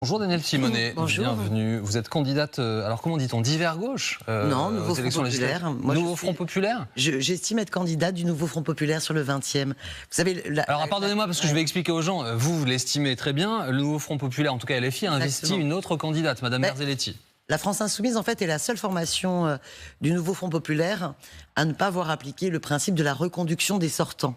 Bonjour Danielle Simonet, Bonjour. bienvenue. Vous êtes candidate, alors comment dit-on, d'hiver gauche Non, Nouveau aux Front élections Populaire. législatives. Moi, Nouveau Front Populaire. J'estime être candidate du Nouveau Front Populaire sur le 20e. Vous savez, Alors pardonnez-moi parce que je vais expliquer aux gens, vous l'estimez très bien, le Nouveau Front Populaire, en tout cas LFI, a investi Exactement. une autre candidate, Madame Berzelletti. La France Insoumise, en fait, est la seule formation du Nouveau Front Populaire à ne pas avoir appliqué le principe de la reconduction des sortants.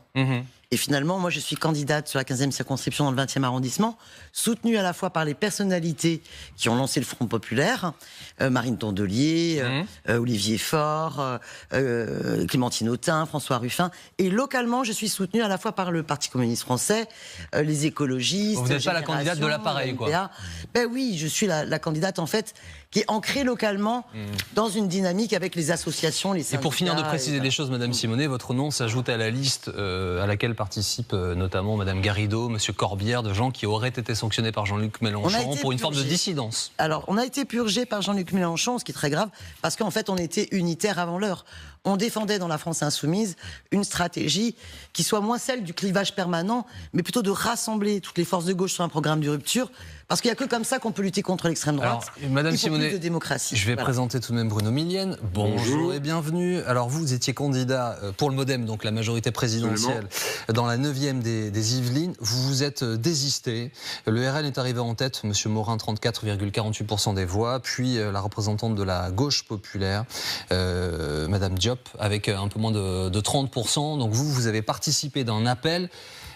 Et finalement, moi, je suis candidate sur la 15e circonscription dans le 20e arrondissement, soutenue à la fois par les personnalités qui ont lancé le Front Populaire, Marine Tondelier, Olivier Faure, Clémentine Autain, François Ruffin. Et localement, je suis soutenue à la fois par le Parti communiste français, les écologistes. Vous n'êtes pas la candidate de l'appareil, quoi. Ben oui, je suis la candidate, en fait, qui est ancrée localement dans une dynamique avec les associations, les syndicats. Et pour finir de préciser les choses, Madame Simonet, votre nom s'ajoute à la liste à laquelle participent notamment Madame Garrido, Monsieur Corbière, de gens qui auraient été sanctionnés par Jean-Luc Mélenchon pour une forme de dissidence. Alors, on a été purgé par Jean-Luc Mélenchon, ce qui est très grave, parce qu'en fait, on était unitaire avant l'heure. On défendait dans la France insoumise une stratégie qui soit moins celle du clivage permanent, mais plutôt de rassembler toutes les forces de gauche sur un programme de rupture, parce qu'il n'y a que comme ça qu'on peut lutter contre l'extrême droite. Alors, Madame Simonet, plus de démocratie. Je vais présenter tout de même Bruno Millienne. Bonjour et bienvenue. Alors vous étiez candidat pour le MoDem, donc la majorité présidentielle, dans la 9e des Yvelines. Vous vous êtes désisté. Le RN est arrivé en tête, Monsieur Morin, 34,48% des voix, puis la représentante de la gauche populaire, Madame Diop, avec un peu moins de 30%. Donc vous avez participé d'un appel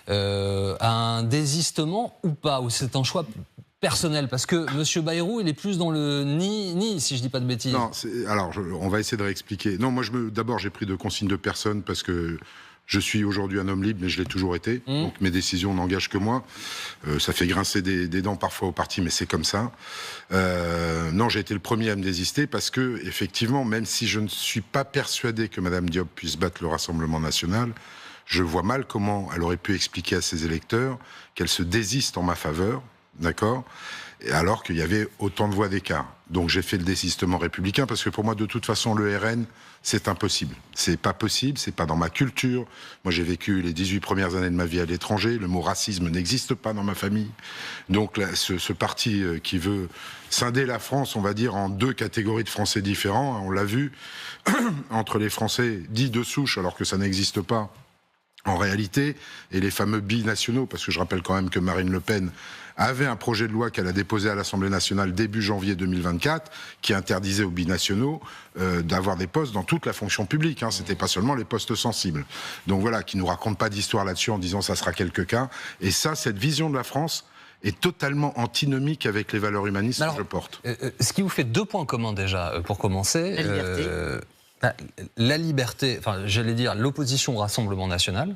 à un désistement ou pas, ou c'est un choix personnel, parce que Monsieur Bayrou, il est plus dans le ni, si je dis pas de bêtises. Non, alors on va essayer de réexpliquer. Non, moi d'abord j'ai pris de consignes de personne parce que je suis aujourd'hui un homme libre, mais je l'ai toujours été. Donc mes décisions n'engagent que moi. Ça fait grincer des dents parfois au parti, mais c'est comme ça. Non, j'ai été le premier à me désister parce que, effectivement, même si je ne suis pas persuadé que Madame Diop puisse battre le Rassemblement national, je vois mal comment elle aurait pu expliquer à ses électeurs qu'elle se désiste en ma faveur, d'accord ? Alors qu'il y avait autant de voix d'écart. Donc j'ai fait le désistement républicain parce que pour moi, de toute façon, le RN, c'est impossible. C'est pas possible, c'est pas dans ma culture. Moi, j'ai vécu les 18 premières années de ma vie à l'étranger. Le mot racisme n'existe pas dans ma famille. Donc là, ce parti qui veut scinder la France, on va dire, en deux catégories de Français différents, on l'a vu, entre les Français dits de souche, alors que ça n'existe pas en réalité, et les fameux binationaux, parce que je rappelle quand même que Marine Le Pen avait un projet de loi qu'elle a déposé à l'Assemblée nationale début janvier 2024, qui interdisait aux binationaux d'avoir des postes dans toute la fonction publique. C'était pas seulement les postes sensibles. Donc voilà, qui nous raconte pas d'histoire là-dessus en disant ça sera quelques cas. Et ça, cette vision de la France est totalement antinomique avec les valeurs humanistes que je porte. Ce qui vous fait deux points communs déjà, pour commencer. La liberté. La liberté, enfin j'allais dire l'opposition au Rassemblement national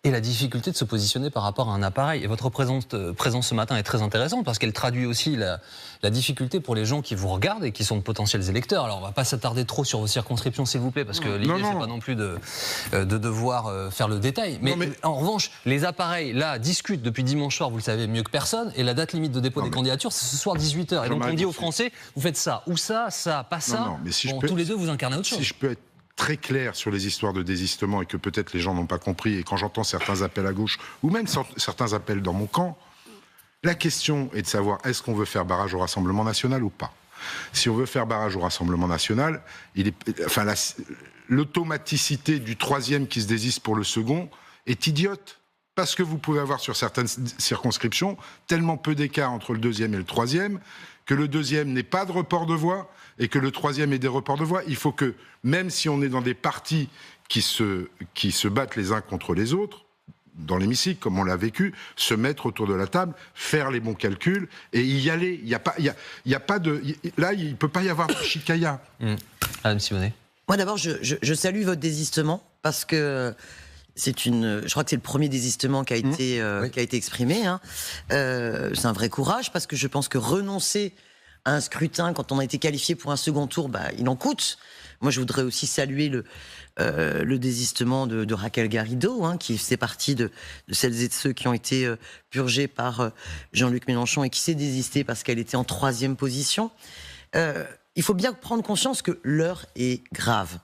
et la difficulté de se positionner par rapport à un appareil. Et votre présence ce matin est très intéressante parce qu'elle traduit aussi la difficulté pour les gens qui vous regardent et qui sont de potentiels électeurs. Alors on ne va pas s'attarder trop sur vos circonscriptions s'il vous plaît parce que l'idée c'est pas non plus de devoir faire le détail. Mais en revanche, les appareils là discutent depuis dimanche soir, vous le savez mieux que personne, et la date limite de dépôt des candidatures c'est ce soir 18h. Et donc on dit aux Français, vous faites ça, ou ça, pas ça. Non, mais si tous les deux vous incarnez autre chose. Si je peux être très clair sur les histoires de désistement et que peut-être les gens n'ont pas compris, et quand j'entends certains appels à gauche, ou même certains appels dans mon camp, la question est de savoir est-ce qu'on veut faire barrage au Rassemblement national ou pas. Si on veut faire barrage au Rassemblement national, l'automaticité du troisième qui se désiste pour le second est idiote. Parce que vous pouvez avoir sur certaines circonscriptions tellement peu d'écart entre le deuxième et le troisième que le deuxième n'ait pas de report de voix et que le troisième ait des reports de voix. Il faut que, même si on est dans des partis qui se battent les uns contre les autres, dans l'hémicycle, comme on l'a vécu, se mettre autour de la table, faire les bons calculs et y aller. Il y a pas de... Là, il ne peut pas y avoir de chicaya. Madame Simonet. Moi d'abord, je salue votre désistement parce que je crois que c'est le premier désistement qui a été exprimé. C'est un vrai courage parce que je pense que renoncer à un scrutin quand on a été qualifié pour un second tour, il en coûte. Moi, je voudrais aussi saluer le désistement de Raquel Garrido, qui fait partie de celles et de ceux qui ont été purgés par Jean-Luc Mélenchon et qui s'est désistée parce qu'elle était en 3e position. Il faut bien prendre conscience que l'heure est grave.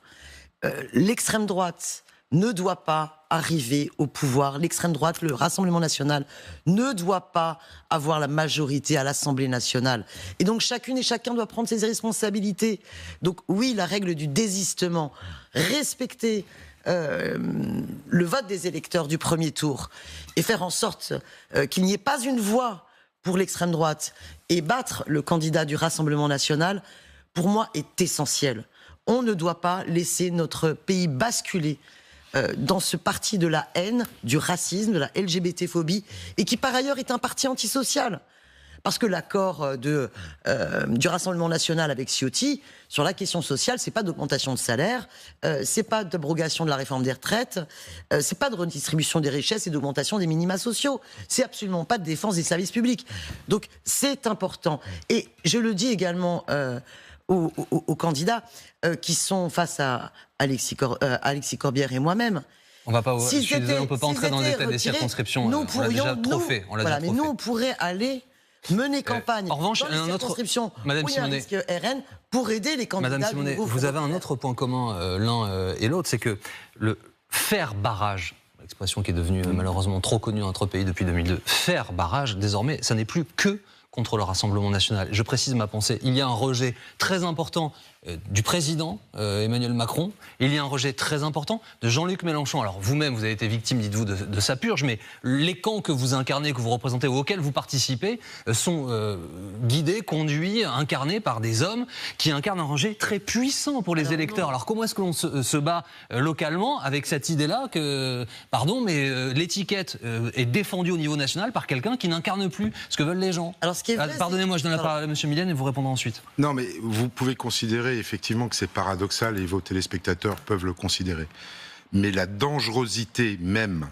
L'extrême droite ne doit pas arriver au pouvoir. L'extrême droite, le Rassemblement national, ne doit pas avoir la majorité à l'Assemblée nationale. Et donc chacune et chacun doit prendre ses responsabilités. Donc oui, la règle du désistement, respecter le vote des électeurs du premier tour et faire en sorte qu'il n'y ait pas une voix pour l'extrême droite et battre le candidat du Rassemblement national, pour moi, est essentiel. On ne doit pas laisser notre pays basculer dans ce parti de la haine, du racisme, de la LGBT-phobie, et qui par ailleurs est un parti antisocial. Parce que l'accord du Rassemblement national avec Ciotti sur la question sociale, c'est pas d'augmentation de salaire, c'est pas d'abrogation de la réforme des retraites, c'est pas de redistribution des richesses et d'augmentation des minima sociaux. C'est absolument pas de défense des services publics. Donc c'est important. Et je le dis également aux candidats qui sont face à Alexis Corbière et moi-même. On va pas. Je suis désolé, on peut pas entrer dans le détail des circonscriptions. Nous on l'a déjà trop fait. Mais nous on pourrait aller mener campagne en revanche, dans les circonscriptions Madame où il y a un risque RN pour aider les candidats. Madame Simonet, vous avez un autre point commun l'un et l'autre, c'est que le faire barrage, expression qui est devenue malheureusement trop connue dans notre pays depuis 2002, faire barrage, désormais, ça n'est plus que contre le Rassemblement national. Je précise ma pensée, il y a un rejet très important du président Emmanuel Macron, il y a un rejet très important de Jean-Luc Mélenchon. Alors vous-même, vous avez été victime, dites-vous, de sa purge, mais les camps que vous incarnez, que vous représentez, auxquels vous participez, sont guidés, conduits, incarnés par des hommes qui incarnent un rejet très puissant pour les électeurs. Alors comment est-ce que l'on se bat localement avec cette idée-là que, pardon, mais l'étiquette est défendue au niveau national par quelqu'un qui n'incarne plus ce que veulent les gens? Alors, ce qui est vrai, pardonnez-moi, je donne la parole à M. Millienne et vous répondrez ensuite. Non, mais vous pouvez considérer effectivement que c'est paradoxal et vos téléspectateurs peuvent le considérer. Mais la dangerosité même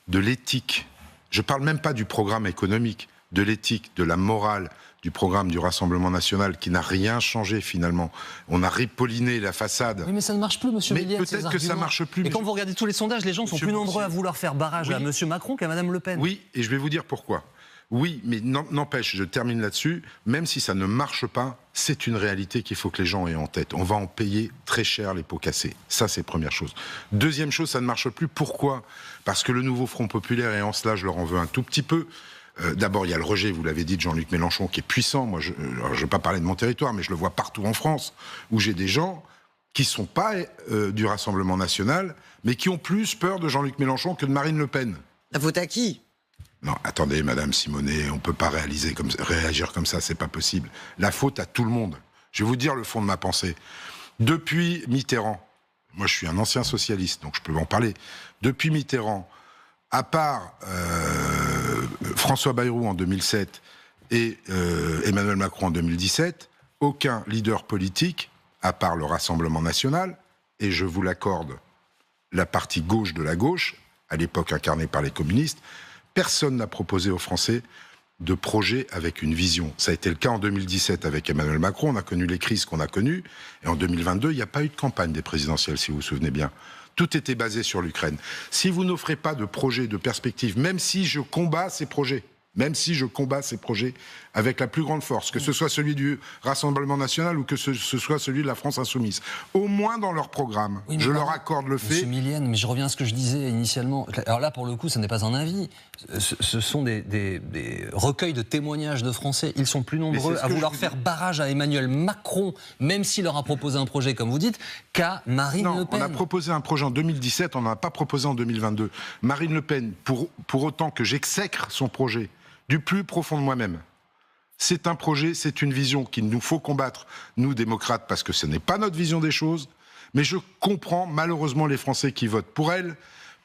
de l'éthique, je ne parle même pas du programme économique, de l'éthique, de la morale du programme du Rassemblement national qui n'a rien changé finalement. On a ripolliné la façade. Oui, mais ça ne marche plus, M. Millienne. Peut-être que ça ne marche plus. Et quand vous regardez tous les sondages, les gens sont plus nombreux à vouloir faire barrage à M. Macron qu'à Mme Le Pen. Oui, et je vais vous dire pourquoi. Oui, mais n'empêche, je termine là-dessus, même si ça ne marche pas, c'est une réalité qu'il faut que les gens aient en tête. On va en payer très cher les pots cassés. Ça, c'est première chose. Deuxième chose, ça ne marche plus. Pourquoi ? Parce que le nouveau Front populaire, et en cela, je leur en veux un tout petit peu. D'abord, il y a le rejet, vous l'avez dit, de Jean-Luc Mélenchon, qui est puissant. Moi, je ne vais pas parler de mon territoire, mais je le vois partout en France, où j'ai des gens qui ne sont pas du Rassemblement national, mais qui ont plus peur de Jean-Luc Mélenchon que de Marine Le Pen. La faute à qui ? Non, attendez, Madame Simonet, on ne peut pas réagir comme ça, c'est pas possible. La faute à tout le monde. Je vais vous dire le fond de ma pensée. Depuis Mitterrand, moi je suis un ancien socialiste, donc je peux en parler. Depuis Mitterrand, à part François Bayrou en 2007 et Emmanuel Macron en 2017, aucun leader politique, à part le Rassemblement national, et je vous l'accorde, la partie gauche de la gauche, à l'époque incarnée par les communistes, personne n'a proposé aux Français de projet avec une vision. Ça a été le cas en 2017 avec Emmanuel Macron, on a connu les crises qu'on a connues, et en 2022, il n'y a pas eu de campagne des présidentielles, si vous vous souvenez bien. Tout était basé sur l'Ukraine. Si vous n'offrez pas de projet, de perspective, même si je combats ces projets, avec la plus grande force, que ce soit celui du Rassemblement national ou que ce soit celui de la France insoumise, au moins dans leur programme, oui, je leur accorde le fait... Monsieur Millienne, mais je reviens à ce que je disais initialement. Alors là, pour le coup, ce n'est pas un avis. Ce sont des recueils de témoignages de Français. Ils sont plus nombreux à vouloir faire barrage à Emmanuel Macron, même s'il leur a proposé un projet, comme vous dites, qu'à Marine Le Pen. On a proposé un projet en 2017, on n'en a pas proposé en 2022. Marine Le Pen, pour autant que j'exècre son projet, du plus profond de moi-même. C'est un projet, c'est une vision qu'il nous faut combattre, nous démocrates, parce que ce n'est pas notre vision des choses, mais je comprends malheureusement les Français qui votent pour elle,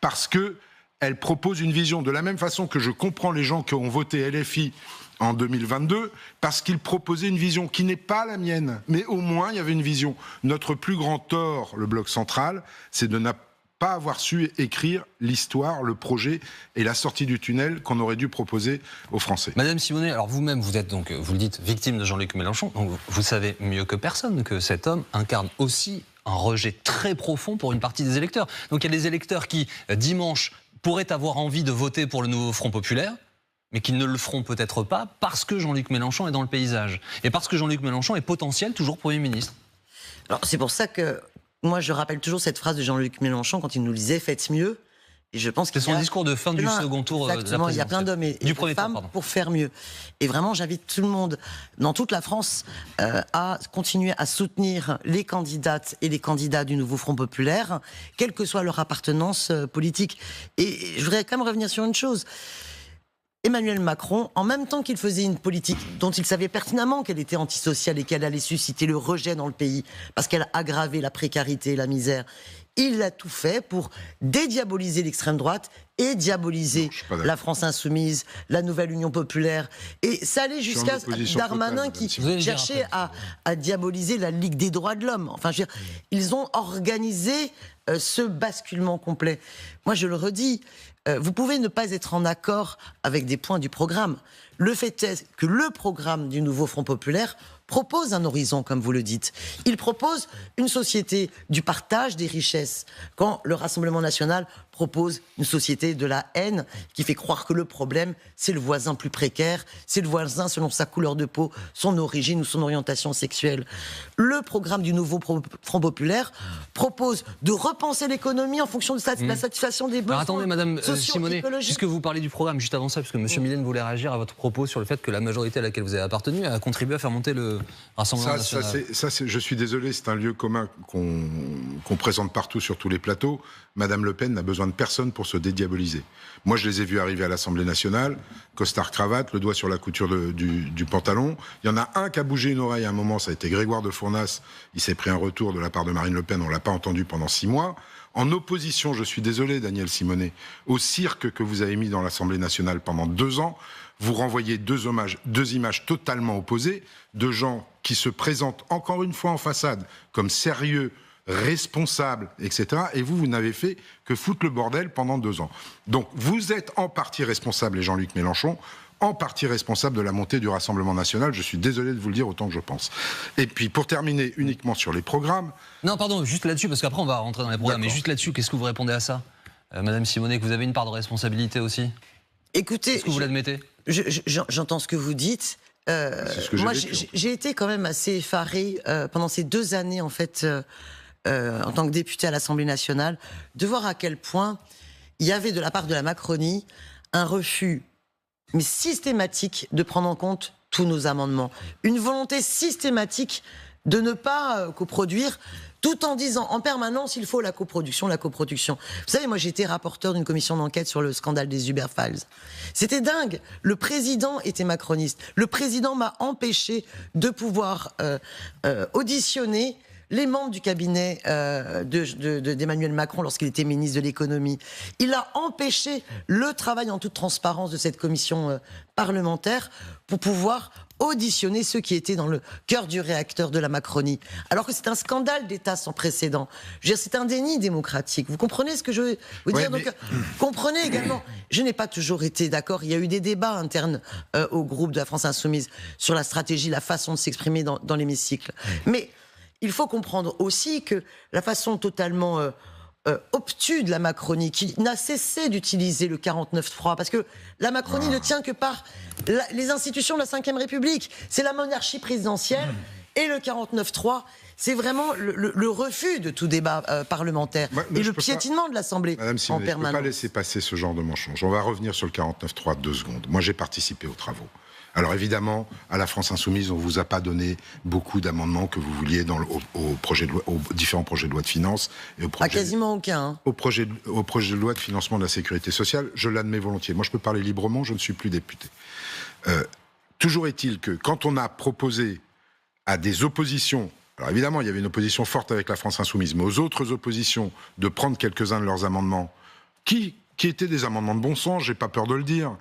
parce qu'elle propose une vision, de la même façon que je comprends les gens qui ont voté LFI en 2022, parce qu'ils proposaient une vision qui n'est pas la mienne, mais au moins il y avait une vision. Notre plus grand tort, le bloc central, c'est de ne pas avoir su écrire l'histoire, le projet et la sortie du tunnel qu'on aurait dû proposer aux Français. Madame Simonet, alors vous-même, vous êtes donc, vous le dites, victime de Jean-Luc Mélenchon, donc vous savez mieux que personne que cet homme incarne aussi un rejet très profond pour une partie des électeurs. Donc il y a des électeurs qui, dimanche, pourraient avoir envie de voter pour le nouveau Front populaire, mais qui ne le feront peut-être pas parce que Jean-Luc Mélenchon est dans le paysage. Et parce que Jean-Luc Mélenchon est potentiel toujours Premier ministre. Alors c'est pour ça que moi, je rappelle toujours cette phrase de Jean-Luc Mélenchon quand il nous disait « faites mieux ». Et je pense que c'est son discours de fin du second tour de la présidentielle. Il y a plein d'hommes et de femmes pour faire mieux. Et vraiment, j'invite tout le monde, dans toute la France, à continuer à soutenir les candidates et les candidats du nouveau Front Populaire, quelle que soit leur appartenance politique. Et je voudrais quand même revenir sur une chose. Emmanuel Macron, en même temps qu'il faisait une politique dont il savait pertinemment qu'elle était antisociale et qu'elle allait susciter le rejet dans le pays, parce qu'elle a aggravé la précarité et la misère, il a tout fait pour dédiaboliser l'extrême droite et diaboliser la France insoumise, la nouvelle Union populaire. Et ça allait jusqu'à Darmanin qui cherchait à diaboliser la Ligue des droits de l'homme. Enfin, je veux dire, ils ont organisé ce basculement complet. Moi, je le redis, vous pouvez ne pas être en accord avec des points du programme. Le fait est que le programme du nouveau Front populaire propose un horizon, comme vous le dites. Il propose une société du partage des richesses, quand le Rassemblement national propose une société de la haine qui fait croire que le problème, c'est le voisin plus précaire, c'est le voisin selon sa couleur de peau, son origine ou son orientation sexuelle. Le programme du nouveau Front populaire propose de repenser l'économie en fonction de la satisfaction des besoins. Alors attendez, Madame Simonet, puisque vous parlez du programme, juste avant ça, puisque M. Millen voulait réagir à votre propos sur le fait que la majorité à laquelle vous avez appartenu a contribué à faire monter le Rassemblement national. Je suis désolé, c'est un lieu commun qu'on présente partout sur tous les plateaux. Madame Le Pen n'a besoin de personne pour se dédiaboliser. Moi, je les ai vus arriver à l'Assemblée nationale, costard cravate, le doigt sur la couture du pantalon. Il y en a un qui a bougé une oreille à un moment, ça a été Grégoire de Fournas. Il s'est pris un retour de la part de Marine Le Pen, on ne l'a pas entendu pendant 6 mois. En opposition, je suis désolé, Daniel Simonet, au cirque que vous avez mis dans l'Assemblée nationale pendant 2 ans, vous renvoyez deux images totalement opposées de gens qui se présentent encore une fois en façade comme sérieux, responsables, etc. Et vous n'avez fait que foutre le bordel pendant 2 ans. Donc vous êtes en partie responsable, et Jean-Luc Mélenchon, en partie responsable de la montée du Rassemblement national. Je suis désolé de vous le dire autant que je pense. Et puis pour terminer uniquement sur les programmes... Non, pardon, juste là-dessus, parce qu'après on va rentrer dans les programmes, mais juste là-dessus, qu'est-ce que vous répondez à ça, Madame Simonet, que vous avez une part de responsabilité aussi? Écoutez, est-ce que vous l'admettez? J'entends ce que vous dites. Moi, j'ai été quand même assez effarée pendant ces 2 années, en fait, en tant que députée à l'Assemblée nationale, de voir à quel point il y avait de la part de la Macronie un refus, mais systématique, de prendre en compte tous nos amendements. Une volonté systématique de ne pas coproduire, tout en disant en permanence il faut la coproduction, la coproduction. Vous savez, moi j'étais rapporteur d'une commission d'enquête sur le scandale des Uber Files. C'était dingue. Le président était macroniste. Le président m'a empêché de pouvoir auditionner les membres du cabinet d'Emmanuel Macron lorsqu'il était ministre de l'économie. Il a empêché le travail en toute transparence de cette commission parlementaire pour pouvoir auditionner ceux qui étaient dans le cœur du réacteur de la Macronie. Alors que c'est un scandale d'État sans précédent. Je veux dire, c'est un déni démocratique. Vous comprenez ce que je veux vous dire? Donc, comprenez également, je n'ai pas toujours été d'accord. Il y a eu des débats internes au groupe de la France Insoumise sur la stratégie, la façon de s'exprimer dans l'hémicycle. Mais il faut comprendre aussi que la façon totalement obtuse de la Macronie, qui n'a cessé d'utiliser le 49.3, parce que la Macronie ne tient que par les institutions de la Ve République. C'est la monarchie présidentielle et le 49.3, c'est vraiment le refus de tout débat parlementaire et le piétinement de l'Assemblée en permanence. Je ne peux pas laisser passer ce genre de mensonge. On va revenir sur le 49.3 2 secondes. Moi, j'ai participé aux travaux. Alors évidemment, à la France Insoumise, on ne vous a pas donné beaucoup d'amendements que vous vouliez aux différents projets de loi de finances. Et quasiment aucun. Hein. Au projet de loi de financement de la sécurité sociale, je l'admets volontiers. Moi, je peux parler librement, je ne suis plus député. Toujours est-il que quand on a proposé à des oppositions, alors évidemment, il y avait une opposition forte avec la France Insoumise, mais aux autres oppositions de prendre quelques-uns de leurs amendements, qui étaient des amendements de bon sens, j'ai pas peur de le dire,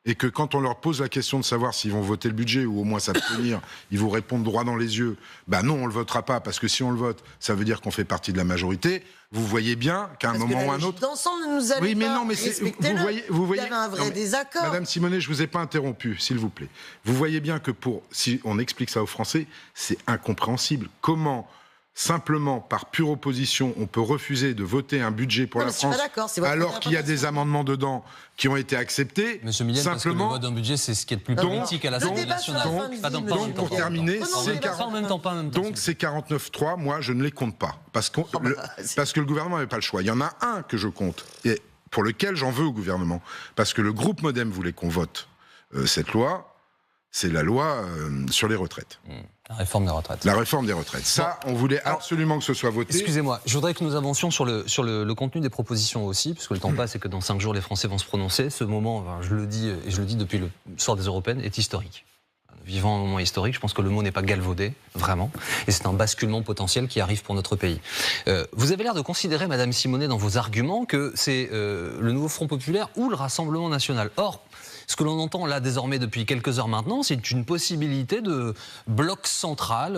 et que quand on leur pose la question de savoir s'ils vont voter le budget ou au moins s'abstenir, ils vous répondent droit dans les yeux, ben non, on le votera pas, parce que si on le vote, ça veut dire qu'on fait partie de la majorité. Vous voyez bien qu'à un moment ou un autre... D'ensemble, nous allons vous voyez, il y avait un vrai désaccord. Madame Simonet, je vous ai pas interrompu, s'il vous plaît. Vous voyez bien que si on explique ça aux Français, c'est incompréhensible. Comment simplement par pure opposition, on peut refuser de voter un budget pour la France alors qu'il y a des amendements dedans qui ont été acceptés. Monsieur Millienne, parce que le vote d'un budget, c'est ce qui est le plus politique à l'Assemblée nationale. Donc, pour terminer, ces 49.3, moi, je ne les compte pas. Parce que le gouvernement n'avait pas le choix. Il y en a un que je compte, et pour lequel j'en veux au gouvernement. Parce que le groupe MoDem voulait qu'on vote cette loi, c'est la loi sur les retraites. La réforme des retraites. La réforme des retraites. Ça, on voulait absolument que ce soit voté. Excusez-moi, je voudrais que nous avancions sur le contenu des propositions aussi, puisque le temps passe et que dans 5 jours, les Français vont se prononcer. Ce moment, je le dis, et je le dis depuis le soir des Européennes, est historique. Nous vivons un moment historique, je pense que le mot n'est pas galvaudé, vraiment, et c'est un basculement potentiel qui arrive pour notre pays. Vous avez l'air de considérer, Madame Simonet, dans vos arguments, que c'est le nouveau Front Populaire ou le Rassemblement National. Or, ce que l'on entend là désormais depuis quelques heures maintenant, c'est une possibilité de bloc central,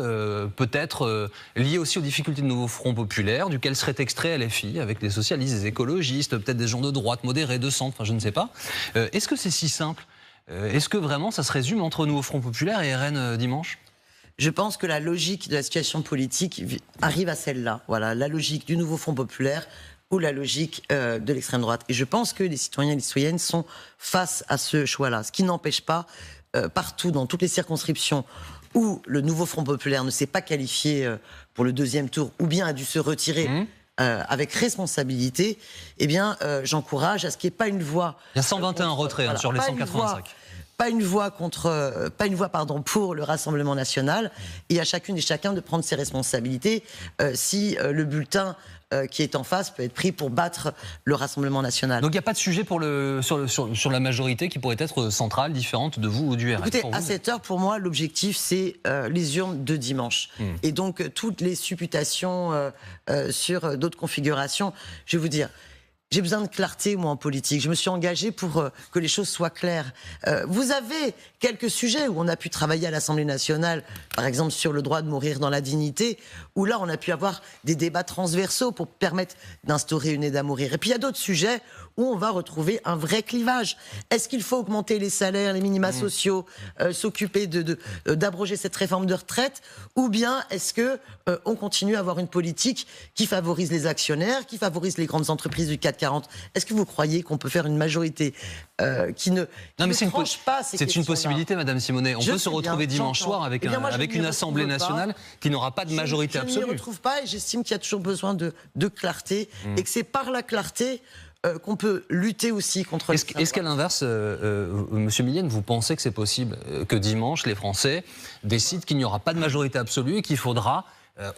peut-être lié aussi aux difficultés de nouveau Front Populaire, duquel serait extrait LFI, avec des socialistes, des écologistes, peut-être des gens de droite, modérés, de centre, enfin je ne sais pas. Est-ce que c'est si simple ? Est-ce que vraiment ça se résume entre nouveau Front Populaire et RN dimanche ? Je pense que la logique de la situation politique arrive à celle-là. Voilà, la logique du nouveau Front Populaire ou la logique de l'extrême droite. Et je pense que les citoyens et les citoyennes sont face à ce choix-là. Ce qui n'empêche pas, partout, dans toutes les circonscriptions où le nouveau Front Populaire ne s'est pas qualifié pour le deuxième tour, ou bien a dû se retirer avec responsabilité, eh bien, j'encourage à ce qu'il n'y ait pas une voix... Il y a 121 retraits sur les 185. Pas une voix pour le Rassemblement National, et à chacune et chacun de prendre ses responsabilités si le bulletin qui est en face peut être pris pour battre le Rassemblement National. Donc il n'y a pas de sujet sur la majorité qui pourrait être centrale, différente de vous ou du RN. Écoutez, à cette heure, pour moi, l'objectif, c'est les urnes de dimanche. Et donc, toutes les supputations sur d'autres configurations, je vais vous dire... J'ai besoin de clarté, moi, en politique. Je me suis engagée pour que les choses soient claires. Vous avez quelques sujets où on a pu travailler à l'Assemblée nationale, par exemple sur le droit de mourir dans la dignité, où là, on a pu avoir des débats transversaux pour permettre d'instaurer une aide à mourir. Et puis, il y a d'autres sujets où on va retrouver un vrai clivage. Est-ce qu'il faut augmenter les salaires, les minima sociaux, s'occuper d'abroger cette réforme de retraite, ou bien est-ce que on continue à avoir une politique qui favorise les actionnaires, qui favorise les grandes entreprises du CAC 40 ? Est-ce que vous croyez qu'on peut faire une majorité qui ne tranche pas ces questions-là ? C'est une possibilité, Madame Simonet. On peut se retrouver dimanche soir avec une Assemblée nationale qui n'aura pas de majorité absolue. Je ne m'y retrouve pas, et j'estime qu'il y a toujours besoin de clarté, et que c'est par la clarté qu'on peut lutter aussi contre... Est-ce qu'à l'inverse, Monsieur Millienne, vous pensez que c'est possible que dimanche, les Français décident qu'il n'y aura pas de majorité absolue et qu'il faudra,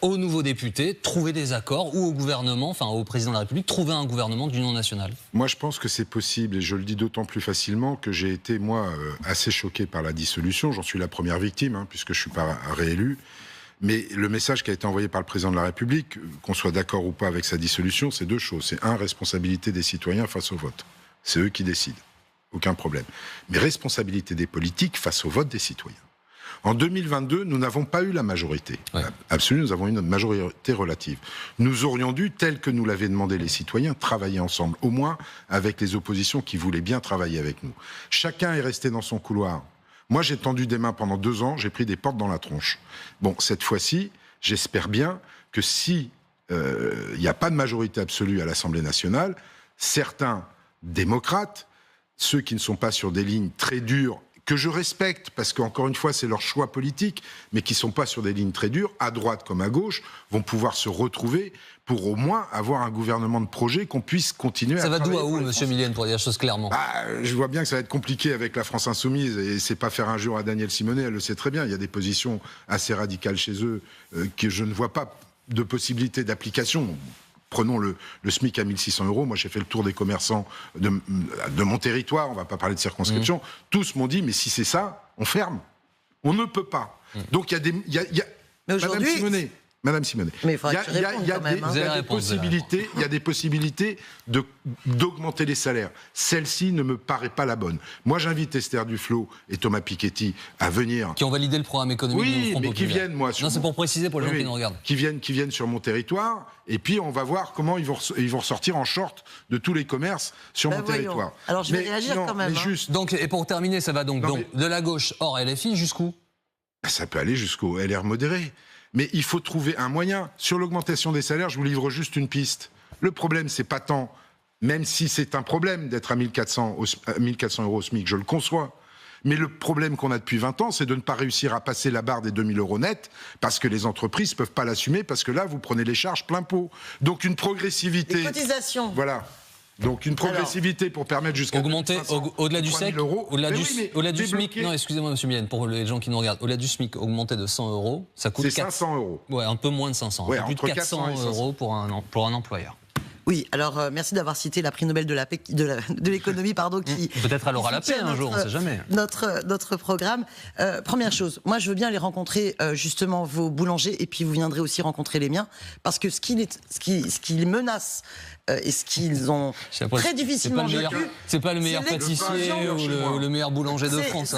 aux nouveaux députés, trouver des accords, ou au gouvernement, enfin au président de la République, trouver un gouvernement d'union nationale? Moi, je pense que c'est possible, et je le dis d'autant plus facilement que j'ai été, moi, assez choqué par la dissolution. J'en suis la première victime, puisque je ne suis pas réélu. Mais le message qui a été envoyé par le président de la République, qu'on soit d'accord ou pas avec sa dissolution, c'est deux choses. C'est responsabilité des citoyens face au vote. C'est eux qui décident. Aucun problème. Mais responsabilité des politiques face au vote des citoyens. En 2022, nous n'avons pas eu la majorité. Ouais. Absolue, nous avons eu notre majorité relative. Nous aurions dû, tel que nous l'avaient demandé les citoyens, travailler ensemble. Au moins avec les oppositions qui voulaient bien travailler avec nous. Chacun est resté dans son couloir. Moi, j'ai tendu des mains pendant 2 ans, j'ai pris des portes dans la tronche. Bon, cette fois-ci, j'espère bien que si il n'y a pas de majorité absolue à l'Assemblée nationale, certains démocrates, ceux qui ne sont pas sur des lignes très dures, que je respecte, parce qu'encore une fois, c'est leur choix politique, mais qui ne sont pas sur des lignes très dures, à droite comme à gauche, vont pouvoir se retrouver pour au moins avoir un gouvernement de projet qu'on puisse continuer à travailler. Ça va d'où à où, Monsieur Millienne, pour dire la chose clairement? Je vois bien que ça va être compliqué avec la France Insoumise, et c'est pas faire injure à Danielle Simonet, elle le sait très bien. Il y a des positions assez radicales chez eux que je ne vois pas de possibilité d'application. Prenons le SMIC à 1 600 €. Moi, j'ai fait le tour des commerçants de mon territoire. On ne va pas parler de circonscription. Tous m'ont dit, mais si c'est ça, on ferme. On ne peut pas. Donc, il y a Madame Simonet, mais il y a des possibilités d'augmenter les salaires. Celle-ci ne me paraît pas la bonne. Moi, j'invite Esther Duflo et Thomas Piketty à venir. Qui ont validé le programme économique du Front Populaire. Qui viennent, moi. Non, c'est pour préciser pour les gens qui nous regardent. Qui viennent sur mon territoire, et puis on va voir comment ils vont ressortir en short de tous les commerces sur mon territoire. Alors, je vais réagir quand même. Donc, et pour terminer, ça va donc de la gauche hors LFI jusqu'où? Ça peut aller jusqu'au LR modéré. Mais il faut trouver un moyen. Sur l'augmentation des salaires, je vous livre juste une piste. Le problème, c'est pas tant, même si c'est un problème d'être à 1400 euros au SMIC, je le conçois. Mais le problème qu'on a depuis 20 ans, c'est de ne pas réussir à passer la barre des 2000 euros net, parce que les entreprises ne peuvent pas l'assumer, parce que là, vous prenez les charges plein pot. Donc une progressivité... Les cotisations. Voilà. Donc une progressivité pour permettre jusqu'à... Augmenter au-delà du SEC, au-delà du SMIC... Non, excusez-moi, monsieur Millienne, pour les gens qui nous regardent, au-delà du SMIC, augmenter de 100 euros, ça coûte... C'est 500 euros. Ouais, un peu moins de 500. Ouais, plus de 400 euros pour un employeur. Oui, alors merci d'avoir cité la prix Nobel de l'économie, qui peut-être elle aura la paix un jour, on ne sait jamais. Notre programme. Première chose, moi je veux bien aller rencontrer justement vos boulangers et puis vous viendrez aussi rencontrer les miens parce que ce qui menace et ce qu'ils ont très difficilement vécu. C'est pas le meilleur pâtissier ou le meilleur boulanger de France.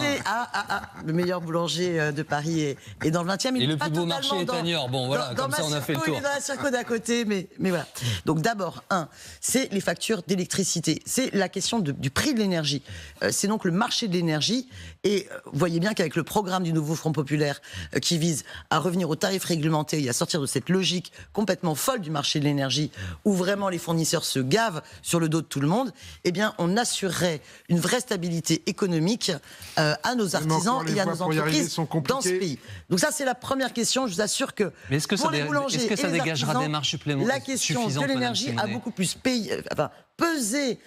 Le meilleur boulanger de Paris est dans le 20e. Et le plus beau marché est à Niort. Bon voilà, comme ça on a fait le tour. Il est dans la Circo d'à côté, mais voilà. Donc d'abord, c'est les factures d'électricité. C'est la question du prix de l'énergie. C'est donc le marché de l'énergie. Et vous voyez bien qu'avec le programme du nouveau Front Populaire qui vise à revenir aux tarifs réglementés et à sortir de cette logique complètement folle du marché de l'énergie où vraiment les fournisseurs se gavent sur le dos de tout le monde, eh bien on assurerait une vraie stabilité économique à nos artisans et à nos entreprises dans ce pays. Donc ça c'est la première question. Je vous assure que pour les boulangers et les artisans, la question de l'énergie a beaucoup plus pesé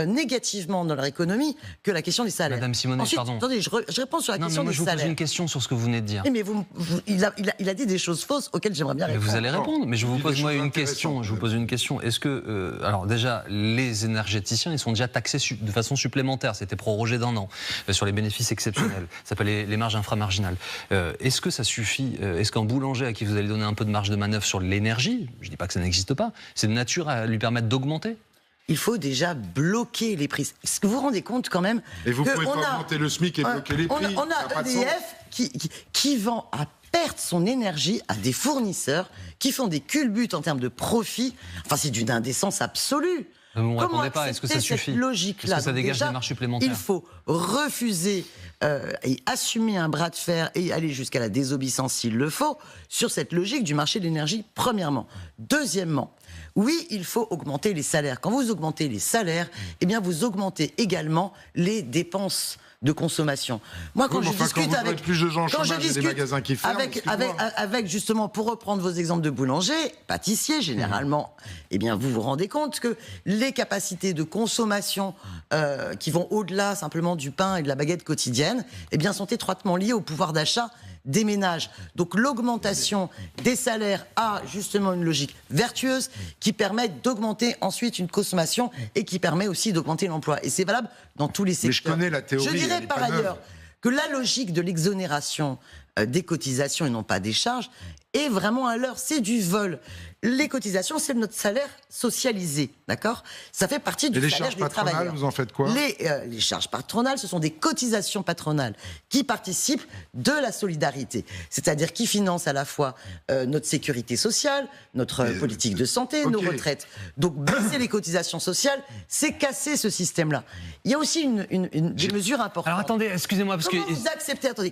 négativement dans leur économie que la question des salaires. Madame Simonet, ensuite, pardon. Attendez, je réponds sur la question des salaires. Je vous pose une question sur ce que vous venez de dire. Mais il a dit des choses fausses auxquelles j'aimerais bien répondre. Vous allez répondre, mais je vous pose une question. Je vous pose une question. Est-ce que, alors déjà, les énergéticiens, ils sont déjà taxés de façon supplémentaire. C'était prorogé d'1 an sur les bénéfices exceptionnels. Ça s'appelle les marges inframarginales. Est-ce que ça suffit? Est-ce qu'un boulanger à qui vous allez donner un peu de marge de manœuvre sur l'énergie, je ne dis pas que ça n'existe pas, c'est de nature à lui permettre d'augmenter? Il faut déjà bloquer les prix. Est-ce que vous vous rendez compte quand même? Et vous ne pouvez pas augmenter le SMIC et bloquer les prix. On a EDF qui vend à perte son énergie à des fournisseurs qui font des culbutes en termes de profit. Enfin, c'est d'une indécence absolue. Vous ne répondez pas, est-ce que ça suffit? Est-ce que ça dégage des marges supplémentaires? Il faut refuser et assumer un bras de fer et aller jusqu'à la désobéissance s'il le faut sur cette logique du marché de l'énergie, premièrement. Deuxièmement, oui, il faut augmenter les salaires. Quand vous augmentez les salaires, eh bien vous augmentez également les dépenses de consommation. Moi, quand je discute avec plus de gens au chômage et des magasins qui ferment, avec justement, pour reprendre vos exemples de boulangers, pâtissiers généralement, eh bien vous vous rendez compte que les capacités de consommation qui vont au-delà simplement du pain et de la baguette quotidienne, eh bien sont étroitement liées au pouvoir d'achat des ménages. Donc l'augmentation des salaires a justement une logique vertueuse qui permet d'augmenter ensuite une consommation et qui permet aussi d'augmenter l'emploi. Et c'est valable dans tous les secteurs. Mais je connais la théorie. Je dirais par ailleurs que la logique de l'exonération des cotisations et non pas des charges est vraiment à l'heure. C'est du vol. Les cotisations, c'est notre salaire socialisé, d'accord? Ça fait partie du salaire des travailleurs. Et les charges patronales, vous en faites quoi? Les charges patronales, ce sont des cotisations patronales qui participent de la solidarité, c'est-à-dire qui financent à la fois notre sécurité sociale, notre politique de santé, nos retraites. Donc baisser les cotisations sociales, c'est casser ce système-là. Il y a aussi des mesures importantes. Alors attendez, excusez-moi, parce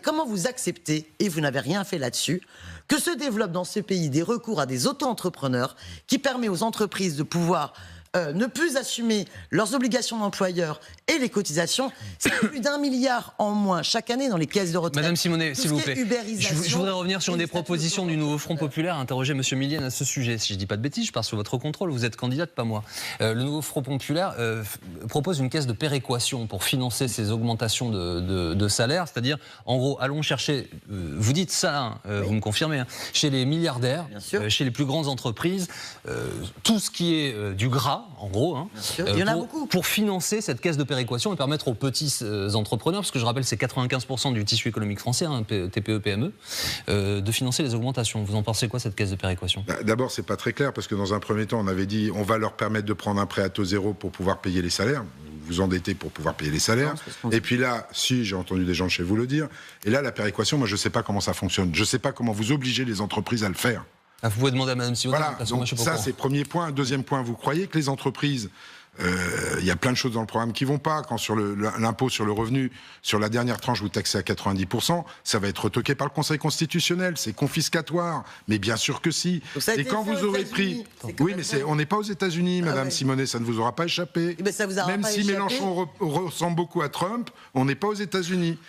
comment vous acceptez, et vous n'avez rien fait là-dessus, que se développe dans ce pays des recours à des auto-entrepreneurs qui permet aux entreprises de pouvoir ne plus assumer leurs obligations d'employeur et les cotisations, c'est plus d'1 milliard en moins chaque année dans les caisses de retraite. Madame Simonet, s'il vous plaît, je voudrais revenir sur une des propositions du nouveau Front Populaire, interroger Monsieur Millienne à ce sujet. Si je ne dis pas de bêtises, je pars sur votre contrôle, vous êtes candidate, pas moi. Le nouveau Front Populaire propose une caisse de péréquation pour financer ces augmentations de salaire, c'est-à-dire, en gros, allons chercher, vous dites ça, vous me confirmez, hein, chez les milliardaires, chez les plus grandes entreprises, tout ce qui est du gras, en gros, hein, il y en a beaucoup. Pour financer cette caisse de péréquation et permettre aux petits entrepreneurs, parce que je rappelle c'est 95% du tissu économique français, hein, TPE, PME, de financer les augmentations. Vous en pensez quoi, cette caisse de péréquation? D'abord, c'est pas très clair, parce que dans un premier temps, on avait dit on va leur permettre de prendre un prêt à taux zéro pour pouvoir payer les salaires. Vous endettez pour pouvoir payer les salaires. Et puis là, si, j'ai entendu des gens de chez vous le dire, et là, la péréquation, moi je sais pas comment ça fonctionne. Je sais pas comment vous obligez les entreprises à le faire. Vous pouvez demander à Mme Simonet. Voilà, donc ça c'est le premier point. Deuxième point, vous croyez que les entreprises Il y a plein de choses dans le programme qui vont pas. Quand sur l'impôt sur le revenu, sur la dernière tranche, vous taxez à 90%, ça va être retoqué par le Conseil constitutionnel. C'est confiscatoire. Mais bien sûr que si. Et quand vous aurez pris... Oui, mais on n'est pas aux États-Unis, Madame Simonet, ça ne vous aura pas échappé. Ben ça vous aura Même pas si échappé. Mélenchon ressemble beaucoup à Trump, on n'est pas aux États-Unis.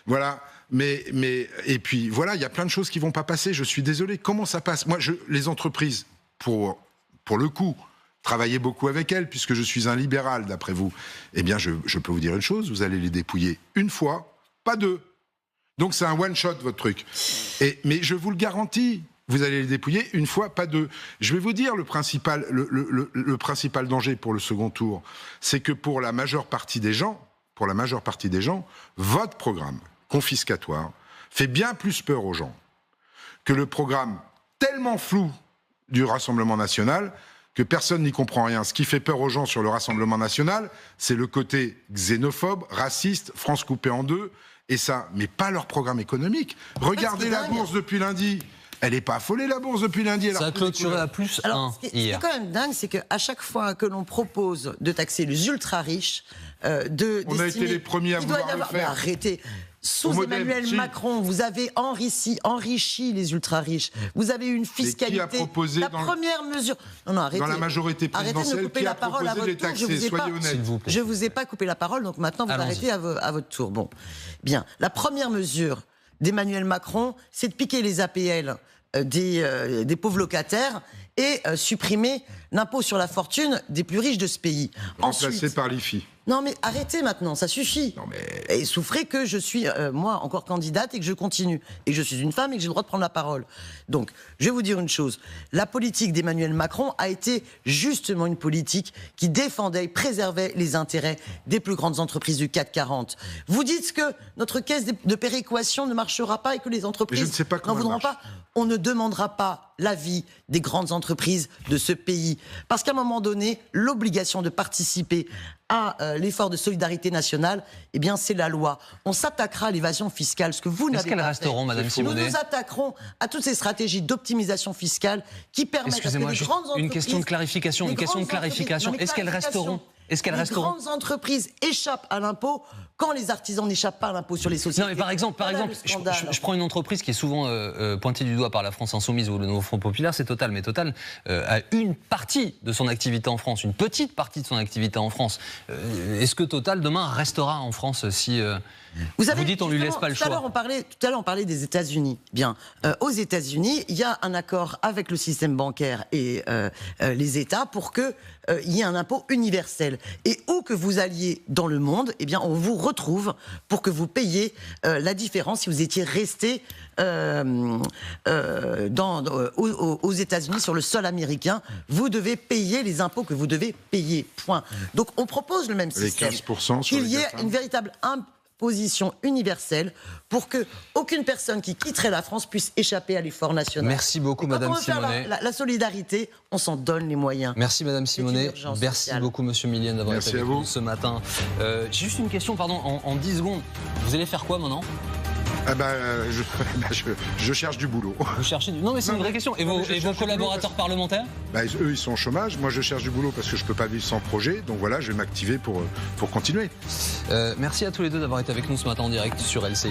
Voilà. Et puis voilà, il y a plein de choses qui vont pas passer. Je suis désolé. Comment ça passe? Moi, les entreprises, pour le coup, travailler beaucoup avec elles, puisque je suis un libéral, d'après vous. Eh bien, je peux vous dire une chose, vous allez les dépouiller une fois, pas deux. Donc c'est un one-shot, votre truc. Mais je vous le garantis, vous allez les dépouiller une fois, pas deux. Je vais vous dire le principal danger pour le second tour, c'est que pour la majeure partie des gens, votre programme confiscatoire fait bien plus peur aux gens que le programme tellement flou du Rassemblement national que personne n'y comprend rien. Ce qui fait peur aux gens sur le Rassemblement national, c'est le côté xénophobe, raciste, France coupée en deux, et ça, mais pas leur programme économique. Regardez la bourse depuis lundi. Elle n'est pas affolée, la bourse, depuis lundi. Ça a clôturé à plus 1 hier. Ce qui est quand même dingue, c'est qu'à chaque fois que l'on propose de taxer les ultra-riches, on a été les premiers à vouloir le faire. Arrêtez. Sous Emmanuel Macron, vous avez enrichi les ultra-riches. Vous avez une fiscalité. Qui a proposé la première mesure. Non, arrêtez. Dans la majorité présidentielle, qui a proposé de les taxer? Soyez honnête. Je ne vous ai pas coupé la parole, donc maintenant vous arrêtez à votre tour. Bon, bien. La première mesure d'Emmanuel Macron, c'est de piquer les APL des pauvres locataires et supprimer l'impôt sur la fortune des plus riches de ce pays. Remplacé par l'IFI. Non mais arrêtez maintenant, ça suffit. Non mais... Et souffrez que je suis, moi, encore candidate et que je continue. Et que je suis une femme et que j'ai le droit de prendre la parole. Donc, je vais vous dire une chose. La politique d'Emmanuel Macron a été justement une politique qui défendait et préservait les intérêts des plus grandes entreprises du CAC 40. Vous dites que notre caisse de péréquation ne marchera pas et que les entreprises n'en voudront pas. On ne demandera pas l'avis des grandes entreprises de ce pays. Parce qu'à un moment donné, l'obligation de participer à l'effort de solidarité nationale, eh bien, c'est la loi. On s'attaquera à l'évasion fiscale, ce que vous n'avez pas fait. Est-ce qu'elles resteront, Madame Simonet ? Nous nous attaquerons à toutes ces stratégies d'optimisation fiscale qui permettent à ce que les grandes entreprises... Une question de clarification. Est-ce qu'elles resteront ? Les grandes entreprises échappent à l'impôt quand les artisans n'échappent pas à l'impôt sur les sociétés. Non, mais par exemple, je prends une entreprise qui est souvent pointée du doigt par la France Insoumise ou le Nouveau Front Populaire, c'est Total. Mais Total a une partie de son activité en France, une petite partie de son activité en France. Est-ce que Total, demain, restera en France si... Vous dites on lui laisse pas le choix. Tout à l'heure, on parlait des États-Unis. Bien, aux États-Unis, il y a un accord avec le système bancaire et les États pour que il y ait un impôt universel. Et où que vous alliez dans le monde, eh bien, on vous retrouve pour que vous payiez la différence si vous étiez resté aux États-Unis sur le sol américain. Vous devez payer les impôts que vous devez payer. Point. Donc, on propose le même système. Les 15% sur qu'il y ait une véritable position universelle pour que aucune personne qui quitterait la France puisse échapper à l'effort national. Merci beaucoup, Madame Simonet. La solidarité, on s'en donne les moyens. Merci, Madame Simonet. Merci beaucoup, Monsieur Millienne, d'avoir été avec nous ce matin. J'ai juste une question, pardon, en 10 secondes. Vous allez faire quoi maintenant ? Je cherche du boulot. Vous cherchez du... Non, mais c'est une vraie question. Et vos collaborateurs parlementaires ? Eux, ils sont au chômage. Moi, je cherche du boulot parce que je ne peux pas vivre sans projet. Donc voilà, je vais m'activer pour continuer. Merci à tous les deux d'avoir été avec nous ce matin en direct sur LCI.